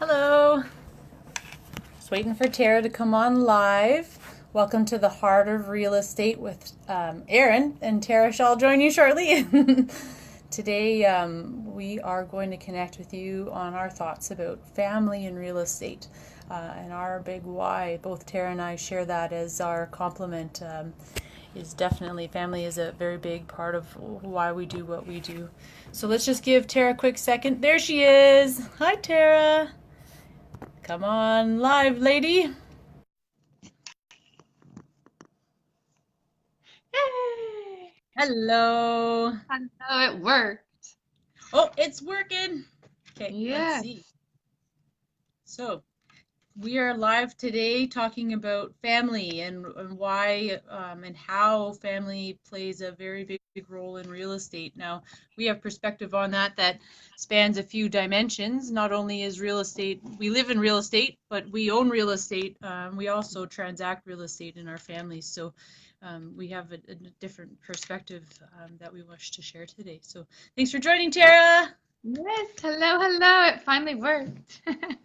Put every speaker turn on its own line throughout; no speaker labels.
Hello. Just waiting for Tara to come on live. Welcome to the Heart of Real Estate with Erin, and Tara shall join you shortly. Today, we are going to connect with you on our thoughts about family and real estate and our big why. Both Tara and I share that as our complement. Is definitely family is a very big part of why we do what we do. So let's just give Tara a quick second. There she is. Hi, Tara. Come on live, lady.
Yay!
Hello.
Oh, it worked.
Oh, it's working. Okay, let's
Yes.
see. So we are live today talking about family and why and how family plays a very big role in real estate. Now, we have perspective on that spans a few dimensions. Not only is real estate, we live in real estate, but we own real estate. We also transact real estate in our families. So we have a different perspective that we wish to share today. So thanks for joining, Tara.
Yes. Hello. It finally worked.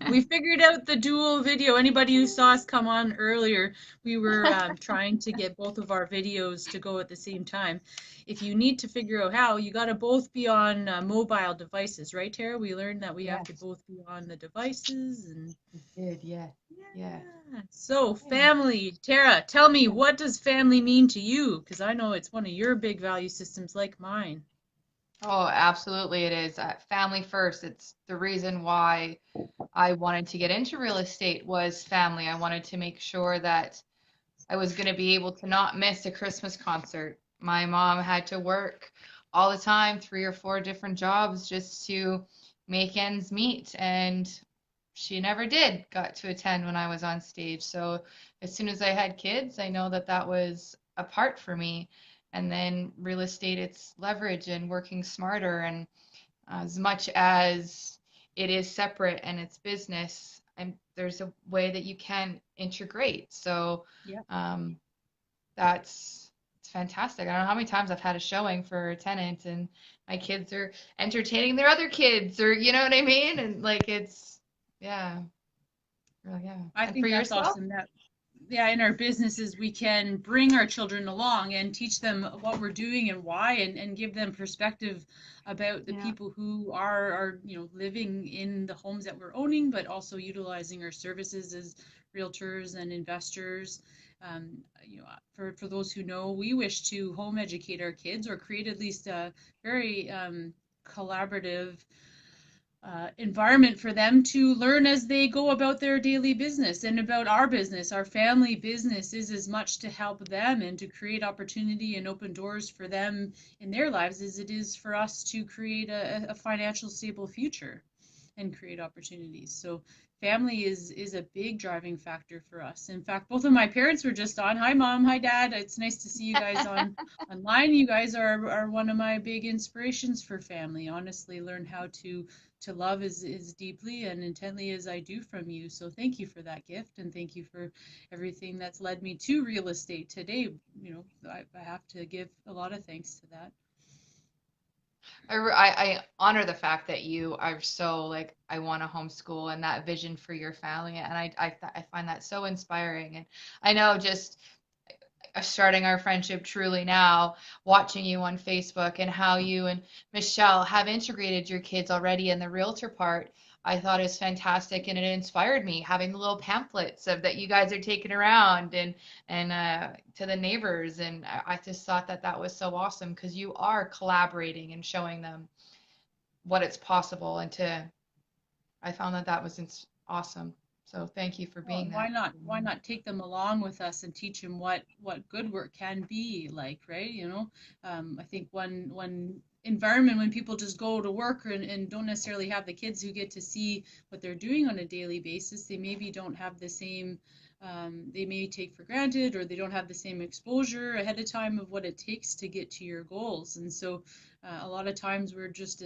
We figured out the dual video. Anybody who saw us come on earlier, we were trying to get both of our videos to go at the same time. If you need to figure out how, you got to both be on mobile devices, right, Tara? We learned that we have to
Yes,
both be on the devices and
it did. Yes. Yes.
yeah. So family, Tara, tell me, what does family mean to you? Because I know it's one of your big value systems like mine.
Oh, absolutely it is. Family first. It's the reason why I wanted to get into real estate was family. I wanted to make sure that I was going to be able to not miss a Christmas concert. My mom had to work all the time, three or four different jobs just to make ends meet. And she never did got to attend when I was on stage. So as soon as I had kids, I know that that was a part for me. And then real estate, it's leverage and working smarter. And as much as it is separate and it's business, and there's a way that you can integrate. So
Yeah.
um, that's it's fantastic. I don't know how many times I've had a showing for a tenant and my kids are entertaining their other kids, or you know what I mean? And like it's yeah, really, yeah.
I
And for
think that's
yourself?
awesome that yeah, in our businesses we can bring our children along and teach them what we're doing and why and give them perspective about the
Yeah.
people who are living in the homes that we're owning, but also utilizing our services as realtors and investors. For those who know, we wish to home educate our kids or create at least a very collaborative environment for them to learn as they go about their daily business and about our business. Our family business is as much to help them and to create opportunity and open doors for them in their lives as it is for us to create a financial stable future and create opportunities. So family is a big driving factor for us. In fact, both of my parents were just on. Hi mom, hi dad. It's nice to see you guys on online. You guys are one of my big inspirations for family. Honestly, learn how to love as deeply and intently as I do from you. So thank you for that gift and thank you for everything that's led me to real estate today. I have to give a lot of thanks to that.
I honor the fact that you are so like I want to homeschool and that vision for your family, and I find that so inspiring. And I know just starting our friendship truly now, watching you on Facebook and how you and Michelle have integrated your kids already in the realtor part, I thought is fantastic and it inspired me having the little pamphlets of that you guys are taking around and to the neighbors, and I just thought that that was so awesome because you are collaborating and showing them what it's possible and to I found that that was awesome. So thank you for
Well,
being
why
that.
not? Why not take them along with us and teach them what good work can be like, right? I think one environment when people just go to work and don't necessarily have the kids who get to see what they're doing on a daily basis, they maybe don't have the same. They may take for granted, or they don't have the same exposure ahead of time of what it takes to get to your goals. And so, a lot of times we're just,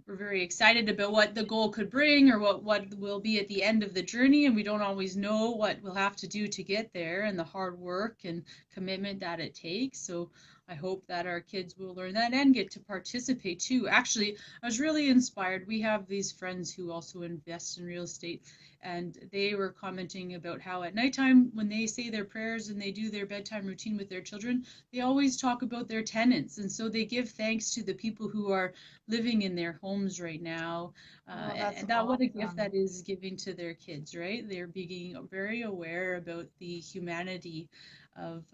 we're very excited about what the goal could bring or what will be at the end of the journey, and we don't always know what we'll have to do to get there and the hard work and commitment that it takes. So I hope that our kids will learn that and get to participate too. Actually, I was really inspired. We have these friends who also invest in real estate, and they were commenting about how at nighttime, when they say their prayers and they do their bedtime routine with their children, they always talk about their tenants. And so they give thanks to the people who are living in their homes right now.
Oh,
And,
that's
and that what a gift
awesome.
that is giving to their kids, right? They're being very aware about the humanity of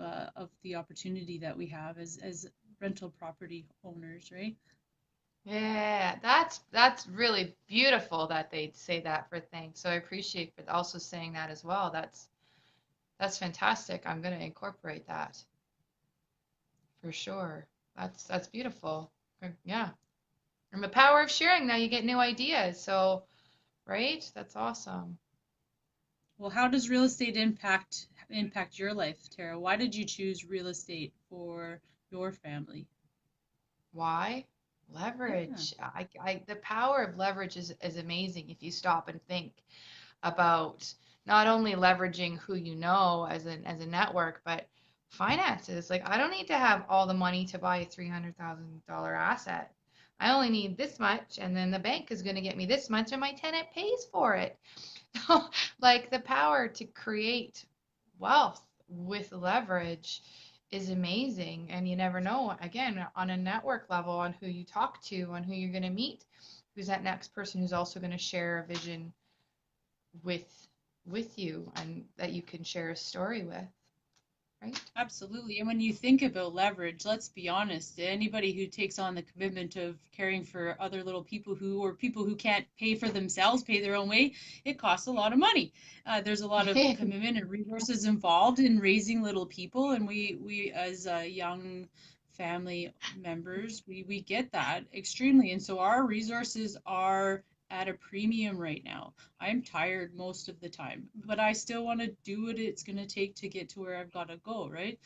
the opportunity that we have as rental property owners, right?
Yeah, that's really beautiful that they say that for thanks. So I appreciate for also saying that as well. That's fantastic. I'm gonna incorporate that for sure. That's beautiful. Yeah. And the power of sharing, now you get new ideas. So, right? That's awesome.
Well, how does real estate impact your life, Tara? Why did you choose real estate for your family?
Why?
Yeah.
Leverage. The power of leverage is amazing if you stop and think about not only leveraging who you know as a network, but finances. Like I don't need to have all the money to buy a $300,000 asset. I only need this much, and then the bank is going to get me this much, and my tenant pays for it. Like the power to create wealth with leverage is amazing. And you never know, again, on a network level, on who you talk to, on who you're going to meet, who's that next person who's also going to share a vision with with you and that you can share a story with, right?
Absolutely. And when you think about leverage, let's be honest, anybody who takes on the commitment of caring for other little people who, or people who can't pay for themselves, pay their own way, it costs a lot of money. There's a lot of commitment and resources involved in raising little people. And we as young family members, we get that extremely. And so our resources are at a premium right now. I'm tired most of the time, but I still want to do what it's going to take to get to where I've got to go, right?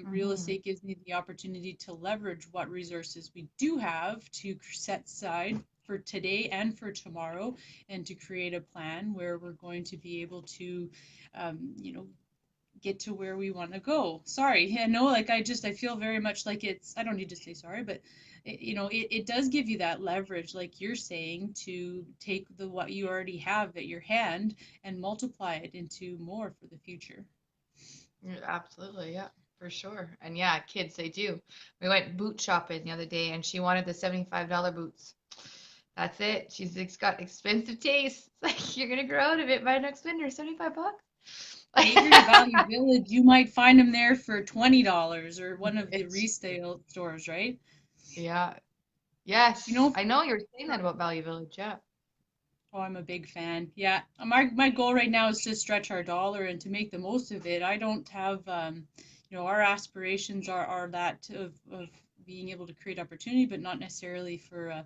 Real
Hmm.
estate gives me the opportunity to leverage what resources we do have to set aside for today and for tomorrow, and to create a plan where we're going to be able to, you know, get to where we want to go. Sorry, yeah, no, like I feel very much like it's, I don't need to say sorry, but it does give you that leverage, like you're saying, to take the what you already have at your hand and multiply it into more for the future.
Absolutely, yeah, for sure. And yeah, kids, they do. We went boot shopping the other day and she wanted the $75 boots. That's it. Got expensive taste. It's like you're gonna grow out of it by next winter, 75 bucks.
Take her to Value Village, you might find them there for $20 or one of the
It's
resale stores, right?
yeah.
You
Yes.
know,
I know you were saying that about Value Village, yeah.
oh, I'm a big fan. Yeah, my goal right now is to stretch our dollar and to make the most of it. I don't have, our aspirations are that of being able to create opportunity, but not necessarily for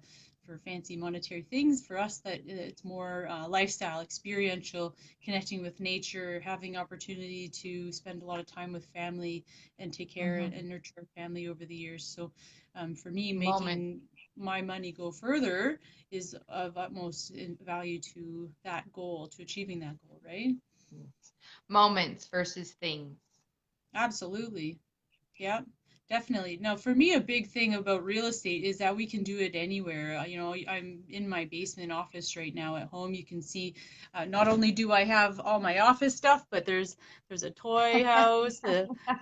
fancy monetary things. For us, that it's more lifestyle, experiential, connecting with nature, having opportunity to spend a lot of time with family and take care
Hmm.
and nurture family over the years. So, for me,
Moment.
making my money go further is of utmost value to that goal, to achieving that goal, right?
Moments versus things.
Absolutely. Yeah, definitely. Now, for me, a big thing about real estate is that we can do it anywhere. I'm in my basement office right now at home. You can see, not only do I have all my office stuff, but there's a toy house,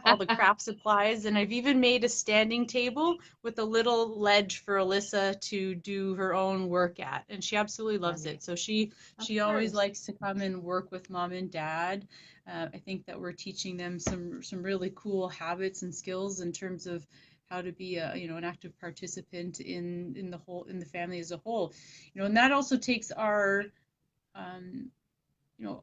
all the craft supplies, and I've even made a standing table with a little ledge for Alyssa to do her own work at, and she absolutely loves
Funny.
it. So
Of
she always
course.
likes to come and work with mom and dad. I think that we're teaching them some really cool habits and skills in terms of how to be an active participant in the family as a whole. And that also takes our um,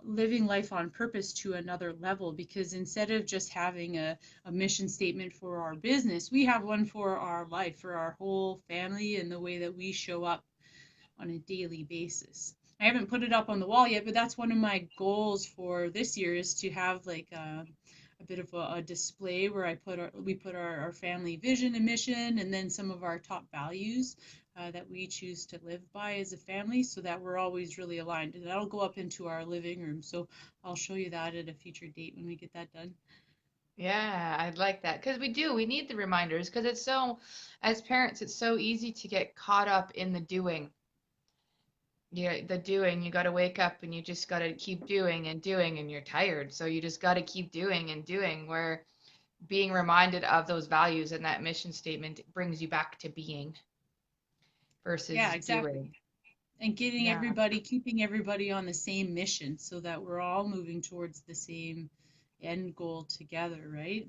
living life on purpose to another level, because instead of just having a mission statement for our business, we have one for our life, for our whole family, and the way that we show up on a daily basis. I haven't put it up on the wall yet, but that's one of my goals for this year, is to have like a bit of a display where we put our family vision and mission, and then some of our top values that we choose to live by as a family, so that we're always really aligned. And that'll go up into our living room. So I'll show you that at a future date when we get that done.
Yeah, I'd like that because we need the reminders because as parents, it's so easy to get caught up in the doing. Yeah, the doing, you got to wake up and you just got to keep doing and doing and you're tired. So you just got to keep doing and doing where being reminded of those values and that mission statement brings you back to being
Yeah,
versus
exactly.
doing.
And getting
Yeah.
everybody, keeping everybody on the same mission so that we're all moving towards the same end goal together, right?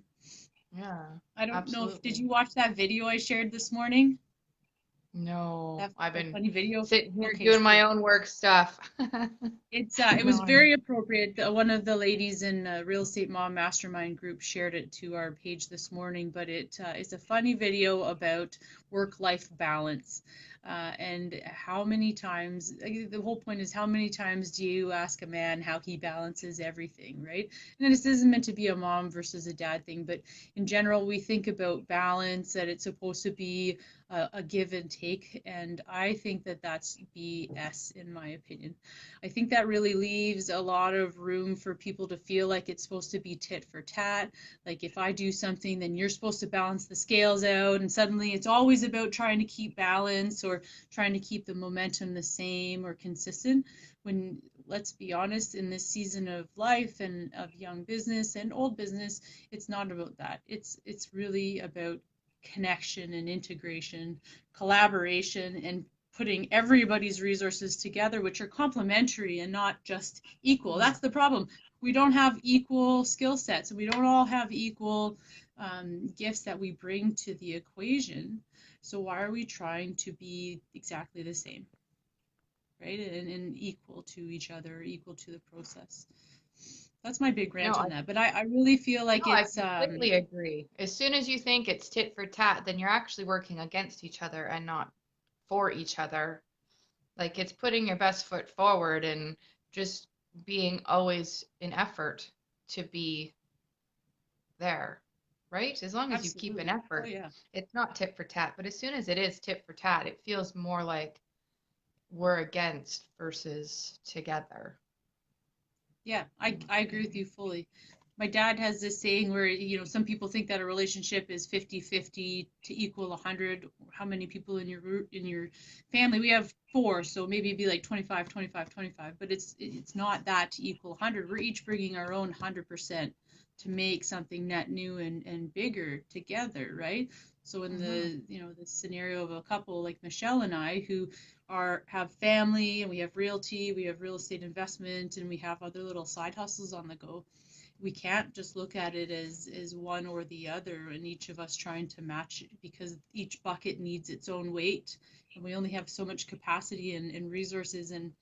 Yeah,
I don't know if, did
absolutely.
you watch that video I shared this morning?
No,
That,
I've
that
been
funny video?
sitting here
Okay,
doing my
so
own work stuff.
it was
No,
very appropriate. One of the ladies in Real Estate Mom Mastermind group shared it to our page this morning, but it's a funny video about work-life balance. And how many times, the whole point is how many times do you ask a man how he balances everything, right? And this isn't meant to be a mom versus a dad thing, but in general, we think about balance, that it's supposed to be a give and take. And I think that that's BS, in my opinion. I think that really leaves a lot of room for people to feel like it's supposed to be tit for tat. Like if I do something, then you're supposed to balance the scales out. And suddenly it's always about trying to keep balance or trying to keep the momentum the same or consistent. When, let's be honest, in this season of life and of young business and old business, it's not about that. It's really about connection and integration, collaboration, and putting everybody's resources together, which are complementary and not just equal.
mm,
That's the problem. We don't have equal skill sets. We don't all have equal gifts that we bring to the equation. So why are we trying to be exactly the same, right? And equal to each other, equal to the process. That's my big
no,
rant on that. But I really feel like
I
it's
completely agree. As soon as you think it's tit for tat, then you're actually working against each other and not for each other. Like it's putting your best foot forward and just being always in effort to be there, right? As long as you keep an
absolutely. Oh
effort,
yeah.
it's not tit for tat. But as soon as it is tit for tat, it feels more like we're against versus together.
Yeah,
In my
I agree with
opinion.
you fully. My dad has this saying where, some people think that a relationship is 50-50 to equal 100. How many people in your family? We have four, so maybe it'd be like 25, 25, 25, but it's not that to equal 100. We're each bringing our own 100% to make something net new and bigger together, right? So in
Hmm.
the scenario of a couple like Michelle and I who have family and we have realty, we have real estate investment, and we have other little side hustles on the go. We can't just look at it as one or the other, and each of us trying to match it because each bucket needs its own weight, and we only have so much capacity and resources, and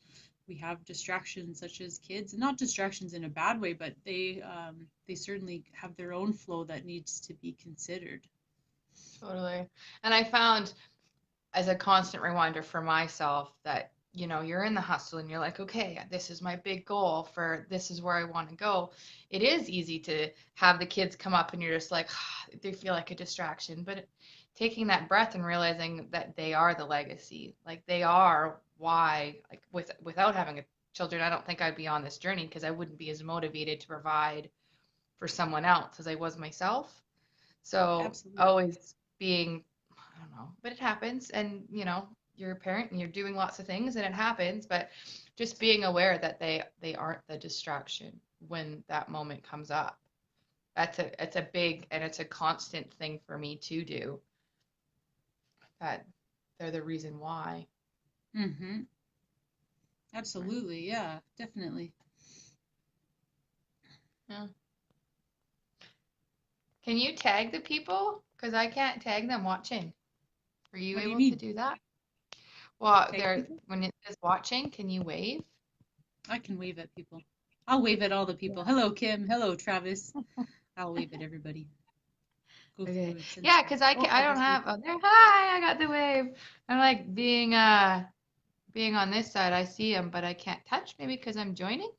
we have distractions such as kids, and not distractions in a bad way, but they certainly have their own flow that needs to be considered.
Totally. And I found as a constant reminder for myself that, you're in the hustle and you're like, okay, this is my big goal for this is where I want to go. It is easy to have the kids come up and you're just like, they feel like a distraction. But taking that breath and realizing that they are the legacy, like they are why, like without having a children, I don't think I'd be on this journey because I wouldn't be as motivated to provide for someone else as I was myself. So
Absolutely.
always being, I don't know, but it happens. And, you're a parent and you're doing lots of things and it happens, but just being aware that they aren't the distraction when that moment comes up. It's a big and it's a constant thing for me to do. That they're the reason why.
Mm-hmm.
Right?
Absolutely. Yeah, definitely.
Yeah. Can you tag the people? Because I can't tag them watching. Are you
What do you
able to
mean?
do that? Well,
Tag
there
people?
when it says watching, can you wave?
I can wave at people. I'll wave at all the people.
Yeah.
Hello, Kim. Hello, Travis. I'll wave at everybody. Go
Okay.
through and send
Yeah,
some.
because
Oh,
I
I
don't
just waved.
have, oh there, hi, I got the wave. I'm like being on this side, I see them, but I can't touch maybe because I'm joining.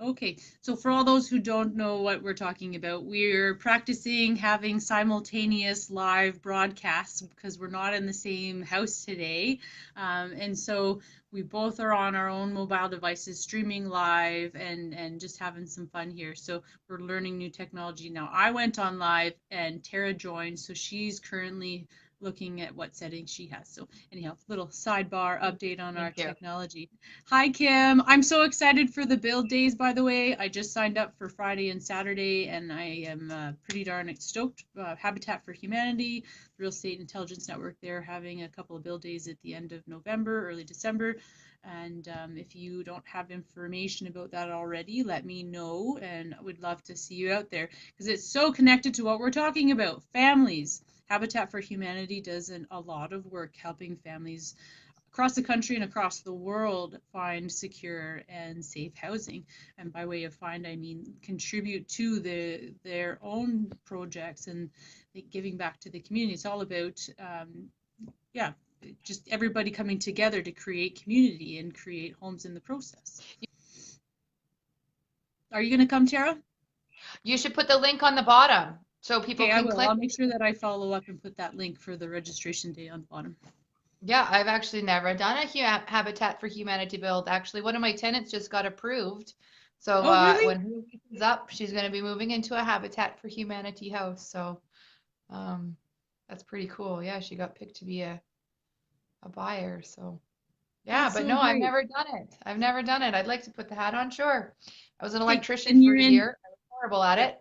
Okay, so for all those who don't know what we're talking about, we're practicing having simultaneous live broadcasts because we're not in the same house today. And so we both are on our own mobile devices streaming live and just having some fun here. So we're learning new technology now. I went on live and Tara joined, so she's currently looking at what settings she has. So anyhow, little sidebar update on our
Thank you.
technology. Hi, Kim. I'm so excited for the build days, by the way. I just signed up for Friday and Saturday, and I am pretty darn stoked. Habitat for Humanity, the Real Estate Intelligence Network, they're having a couple of build days at the end of November, early December. And if you don't have information about that already, let me know, and I would love to see you out there because it's so connected to what we're talking about, families. Habitat for Humanity does a lot of work helping families across the country and across the world find secure and safe housing. And by way of find, I mean contribute to their own projects and giving back to the community. It's all about, yeah, just everybody coming together to create community and create homes in the process. Are you going to come, Tara?
You should put the link on the bottom so people
Okay, I
can
will. I'll
click.
make sure that I follow up and put that link for the registration day on the bottom.
Yeah, I've actually never done a Habitat for Humanity build. Actually, one of my tenants just got approved. So
Oh, really?
when her lease is up, she's going to be moving into a Habitat for Humanity house. So um, that's pretty cool. Yeah, she got picked to be a buyer. So yeah,
That's
but
so
no, I've
great.
never done it. I've never done it. I'd like to put the hat on, sure. I was an
Okay,
electrician
and
for
you're
a
in.
year. I was horrible at
Yep.
it,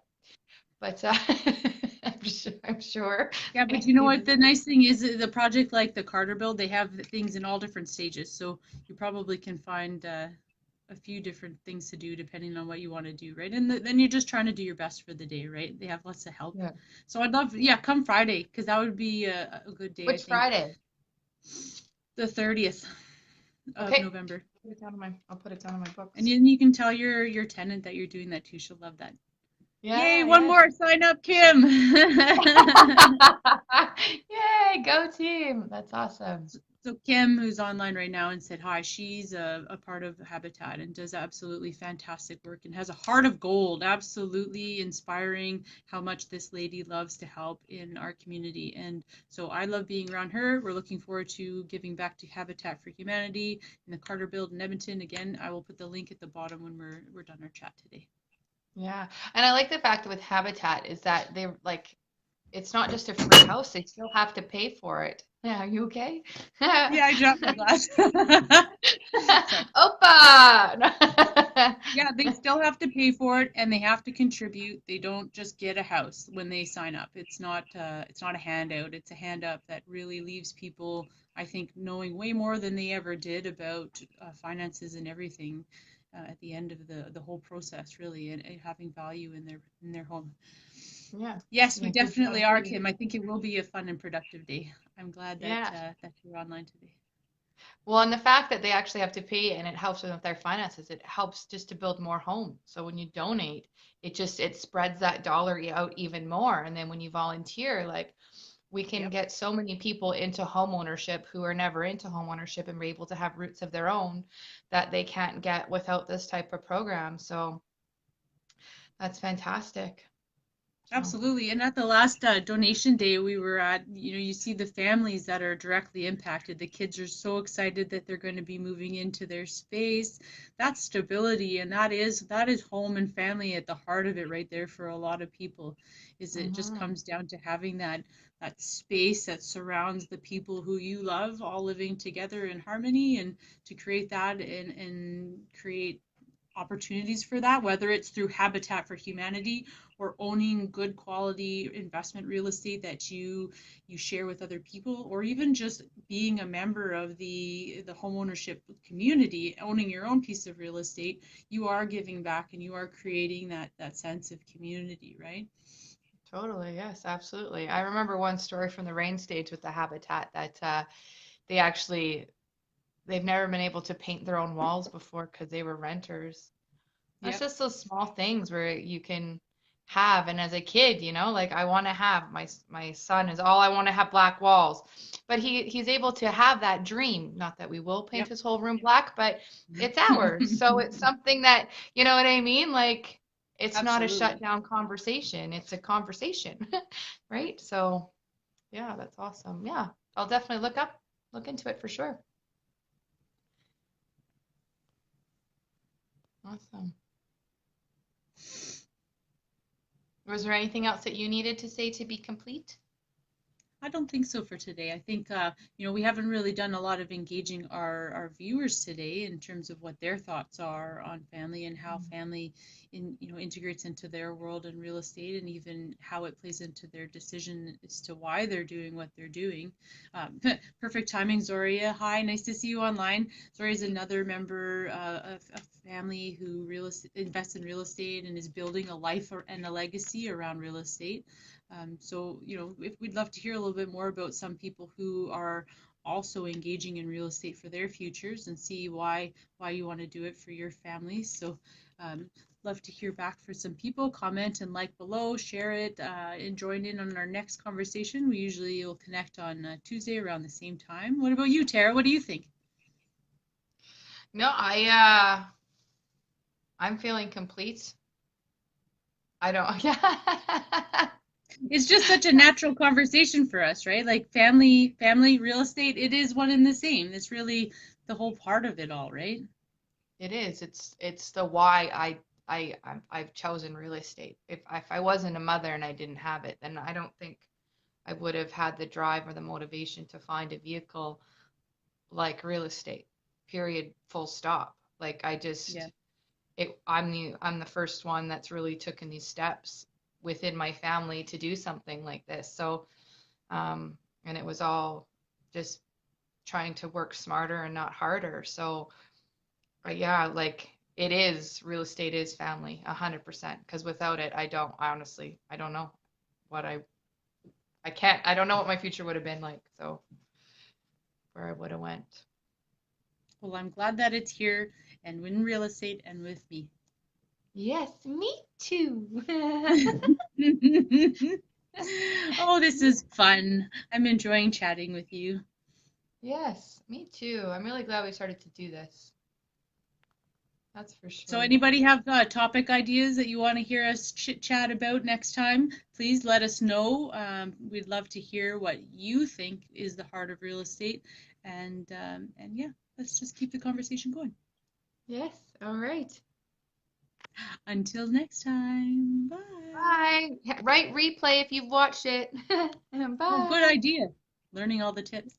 but I'm sure.
Yeah, but you know what? The nice thing is the project like the Carter build, they have things in all different stages. So you probably can find a few different things to do depending on what you want to do, right? And then you're just trying to do your best for the day, right? They have lots of help.
Yeah.
So I'd love, yeah, come Friday because that would be a good day, I
Which
think.
Friday?
The 30th of
Okay.
November.
I'll put it down on my
And
books.
then you can tell your tenant that you're doing that too. She'll love that. Yay,
Yeah,
one
yeah.
more sign up, Kim.
Yay, go team. That's awesome.
So Kim, who's online right now and said hi, she's a part of Habitat and does absolutely fantastic work and has a heart of gold, absolutely inspiring how much this lady loves to help in our community. And so I love being around her. We're looking forward to giving back to Habitat for Humanity in the Carter Build in Edmonton. Again, I will put the link at the bottom when we're done our chat today.
Yeah. And I like the fact that with Habitat is that they like it's not just a free house, they still have to pay for it. Yeah, are you okay?
Yeah, I dropped my glass. Sorry.
Opa!
Yeah, they still have to pay for it and they have to contribute. They don't just get a house when they sign up. It's not a handout. It's a hand up that really leaves people, I think, knowing way more than they ever did about finances and everything at the end of the whole process, really, and having value in their home.
Yeah.
Yes, we
Yeah, good job.
definitely are, Kim. I think it will be a fun and productive day. I'm glad
Yeah.
that you're online today.
Well, and the fact that they actually have to pay and it helps them with their finances, it helps just to build more homes. So when you donate, it spreads that dollar out even more. And then when you volunteer, like we can
Yep.
get so many people into home ownership who are never into home ownership and are able to have roots of their own that they can't get without this type of program. So that's fantastic. So
Absolutely. And at the last donation day we were at, you see the families that are directly impacted. The kids are so excited that they're going to be moving into their space. That's stability, and that is home and family at the heart of it right there for a lot of people. Is it just
mhm.
comes down to having that space that surrounds the people who you love all living together in harmony and to create that and create opportunities for that, whether it's through Habitat for Humanity or owning good quality investment real estate that you share with other people, or even just being a member of the homeownership community, owning your own piece of real estate, you are giving back and you are creating that sense of community, right?
Totally, yes, absolutely. I remember one story from the rain stage with the habitat that they actually they've never been able to paint their own walls before because they were renters. That's
Yep.
just those small things where you can have. And as a kid, like I want to have my son is all I want to have black walls. But he's able to have that dream. Not that we will paint
Yep.
his whole room black, but it's ours. So it's something that, you know what I mean? Like it's not a shut
Absolutely.
down conversation. It's a conversation, right? So yeah, that's awesome. Yeah, I'll definitely look into it for sure. Awesome. Was there anything else that you needed to say to be complete?
I don't think so for today. I think we haven't really done a lot of engaging our viewers today in terms of what their thoughts are on family and how family integrates into their world and real estate, and even how it plays into their decision as to why they're doing what they're doing. Perfect timing, Zoria. Hi, nice to see you online. Zoria is another member of a family who invests in real estate and is building a life and a legacy around real estate. So, if we'd love to hear a little bit more about some people who are also engaging in real estate for their futures and see why you want to do it for your families. So, love to hear back for some people. Comment and like below, share it, and join in on our next conversation. We usually will connect on Tuesday around the same time. What about you, Tara? What do you think?
No, I'm feeling complete. I don't. Yeah.
It's just such a natural conversation for us, right? Like family, real estate, it is one and the same. It's really the whole part of it all, right?
It is. It's the why I've chosen real estate. If I wasn't a mother and I didn't have it, then I don't think I would have had the drive or the motivation to find a vehicle like real estate. Period. Full stop. Like I
Yeah.
just I'm the first one that's really taken these steps within my family to do something like this. So and it was all just trying to work smarter and not harder. So yeah, like it is real estate is family, 100%. Because without it, I honestly, I don't know what I don't know what my future would have been like. So where I would have went.
Well, I'm glad that it's here and in real estate and with me.
Yes, me too.
Oh, this is fun. I'm enjoying chatting with you.
Yes, me too. I'm really glad we started to do this. That's for
So
sure.
anybody have topic ideas that you want to hear us chit chat about next time? Please let us know. We'd love to hear what you think is the heart of real estate. And yeah, let's just keep the conversation going.
Yes, all right.
Until next time. Bye.
Bye. Write replay if you've watched it.
Oh, good
Bye.
idea. Learning all the tips.